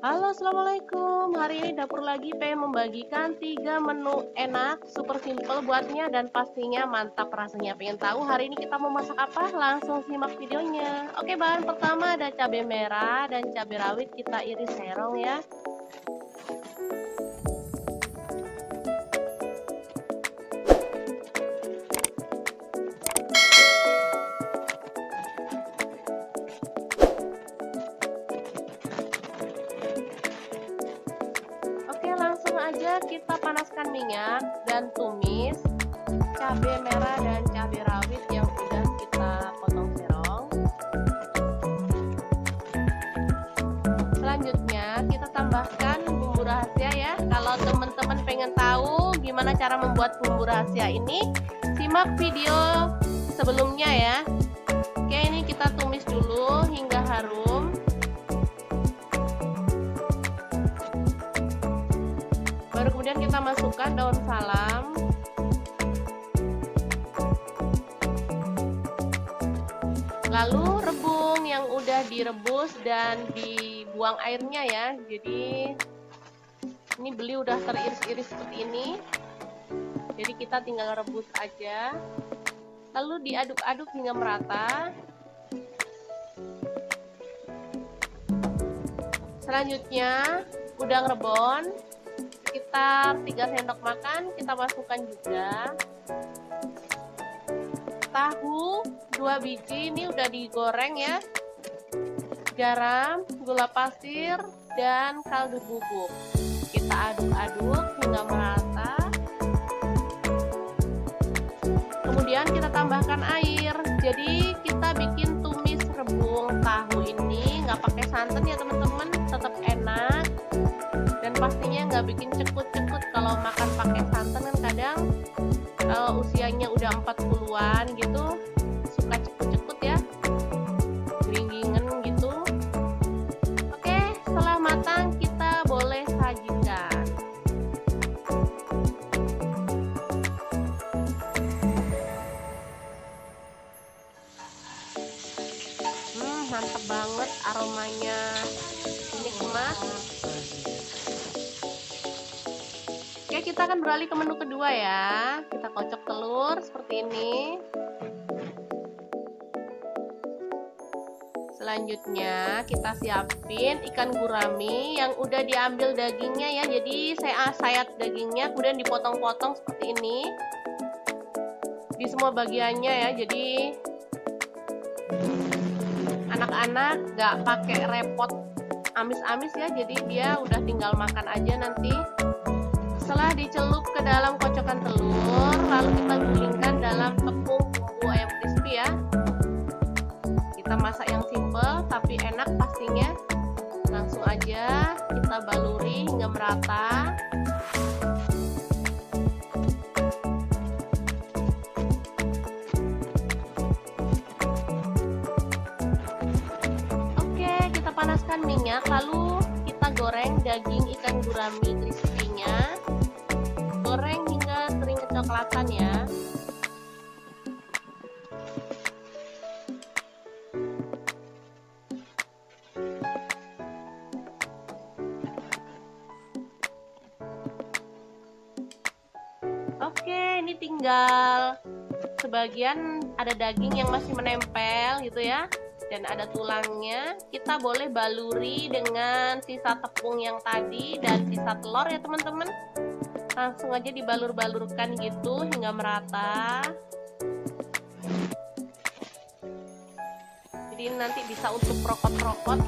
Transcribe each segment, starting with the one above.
Halo, assalamualaikum. Hari ini dapur lagi pengen membagikan 3 menu enak, super simple buatnya dan pastinya mantap rasanya. Pengen tahu hari ini kita mau masak apa? Langsung simak videonya. Oke, bahan pertama ada cabai merah dan cabai rawit kita iris serong ya. Oke, langsung aja kita panaskan minyak dan tumis cabai merah dan cabai rawit yang udah kita potong serong. Selanjutnya kita tambahkan bumbu rahasia ya. Kalau teman-teman pengen tahu gimana cara membuat bumbu rahasia ini, simak video sebelumnya ya. Oke, ini kita tumis dulu hingga harum. Baru kemudian kita masukkan daun salam. Lalu rebung yang udah direbus dan dibuang airnya ya. Jadi ini beli udah teriris-iris seperti ini. Jadi kita tinggal rebus aja. Lalu diaduk-aduk hingga merata. Selanjutnya udang rebon sekitar 3 sendok makan kita masukkan juga. Tahu 2 biji ini udah digoreng ya. Garam, gula pasir, dan kaldu bubuk. Kita aduk-aduk hingga merata. Kemudian kita tambahkan air. Jadi kita bikin tumis rebung tahu ini nggak pakai santan ya teman-teman, tetap enak. Dan pastinya nggak bikin cekut-cekut. Kalau makan pakai santan kan kadang kalau usianya udah 40-an gitu suka cekut-cekut ya, gering-geringen gitu. Oke, setelah matang kita boleh sajikan. Mantap banget aromanya, nikmat. Oke, kita akan beralih ke menu kedua ya. Kita kocok telur seperti ini. Selanjutnya kita siapin ikan gurami yang udah diambil dagingnya ya. Jadi saya sayat dagingnya kemudian dipotong-potong seperti ini di semua bagiannya ya. Jadi anak-anak gak pakai repot amis-amis ya. Jadi dia udah tinggal makan aja nanti. Setelah dicelup ke dalam kocokan telur, lalu kita gulingkan dalam tepung bumbu ayam crispy ya. Kita masak yang simple tapi enak pastinya. Langsung aja kita baluri hingga merata. Oke, kita panaskan minyak, lalu kita goreng daging ikan gurami crispy-nya. Goreng hingga kering kecoklatan ya. Oke, ini tinggal sebagian ada daging yang masih menempel gitu ya, dan ada tulangnya. Kita boleh baluri dengan sisa tepung yang tadi dan sisa telur ya teman-teman. Langsung aja dibalur-balurkan gitu hingga merata. Jadi nanti bisa untuk prokot-prokot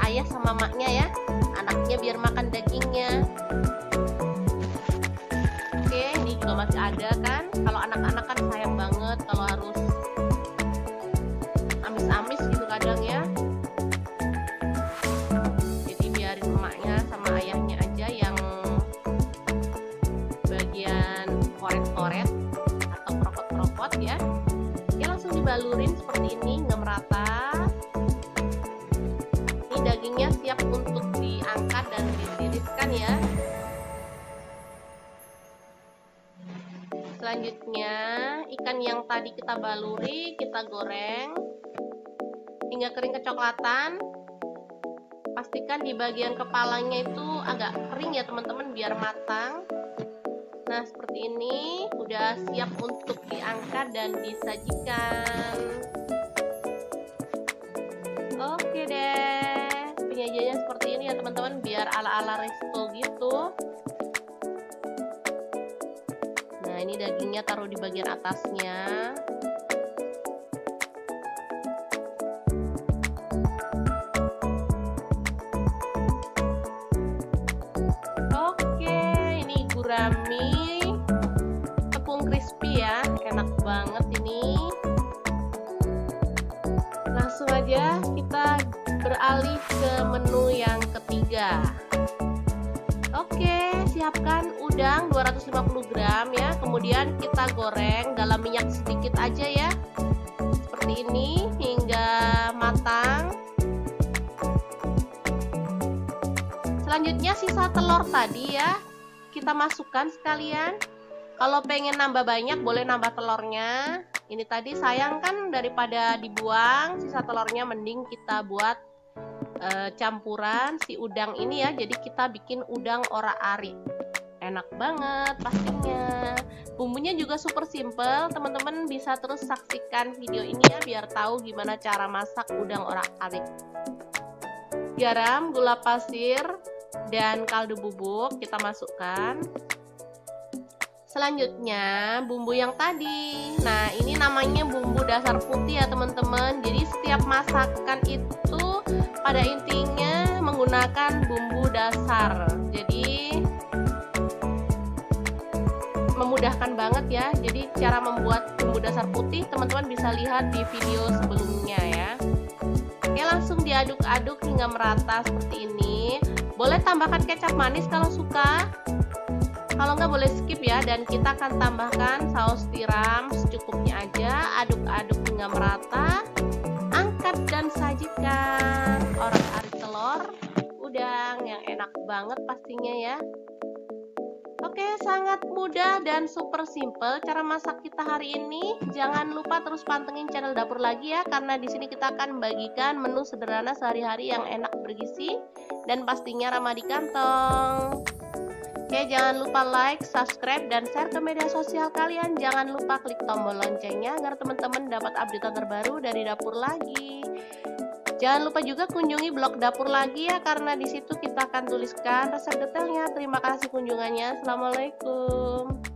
ayah sama maknya ya, anaknya biar makan dagingnya. Oke, ini juga masih ada kan. Kalau anak-anak kan sayang banget kalau harus amis-amis gitu kadang ya. Jadi biarin emaknya sama ayahnya aja yang bagian koret-koret atau prokot-prokot ya. Oke, langsung dibalurin seperti ini hingga merata. Ini dagingnya siap untuk diangkat dan ditiriskan ya. Selanjutnya ikan yang tadi kita baluri kita goreng hingga kering kecoklatan. Pastikan di bagian kepalanya itu agak kering ya teman-teman biar matang. Nah, seperti ini udah siap untuk diangkat dan disajikan. Oke deh, penyajiannya seperti ini ya teman-teman, biar ala-ala resto gitu. Nah, ini dagingnya taruh di bagian atasnya. Oke, ini gurami tepung crispy ya, enak banget ini. Langsung aja kita beralih ke menu yang ketiga. Oke, siapkan udang 250 gram ya. Kemudian kita goreng dalam minyak sedikit aja ya. Seperti ini hingga matang. Selanjutnya sisa telur tadi ya, kita masukkan sekalian. Kalau pengen nambah banyak boleh nambah telurnya. Ini tadi sayang kan, daripada dibuang sisa telurnya, mending kita buat campuran si udang ini ya. Jadi kita bikin udang orak-arik. Enak banget pastinya. Bumbunya juga super simple. Teman-teman bisa terus saksikan video ini ya biar tahu gimana cara masak udang orak-arik. Garam, gula pasir, dan kaldu bubuk kita masukkan. Selanjutnya bumbu yang tadi. Nah, ini namanya bumbu dasar putih ya teman-teman. Jadi setiap masakan itu pada intinya menggunakan bumbu dasar. Jadi memudahkan banget ya. Jadi cara membuat bumbu dasar putih teman-teman bisa lihat di video sebelumnya ya. Oke, langsung diaduk-aduk hingga merata seperti ini. Boleh tambahkan kecap manis kalau suka. Kalau nggak boleh skip ya. Dan kita akan tambahkan saus tiram secukupnya aja. Aduk-aduk hingga merata. Angkat dan sajikan orak-arik telur udang yang enak banget pastinya ya. Oke, sangat mudah dan super simple cara masak kita hari ini. Jangan lupa terus pantengin channel Dapur Lagi ya, karena di sini kita akan membagikan menu sederhana sehari-hari yang enak, bergizi, dan pastinya ramah di kantong. Oke, jangan lupa like, subscribe, dan share ke media sosial kalian. Jangan lupa klik tombol loncengnya agar teman-teman dapat update terbaru dari Dapur Lagi. Jangan lupa juga kunjungi blog Dapur Lagi ya, karena di situ kita akan tuliskan resep detailnya. Terima kasih kunjungannya. Assalamualaikum.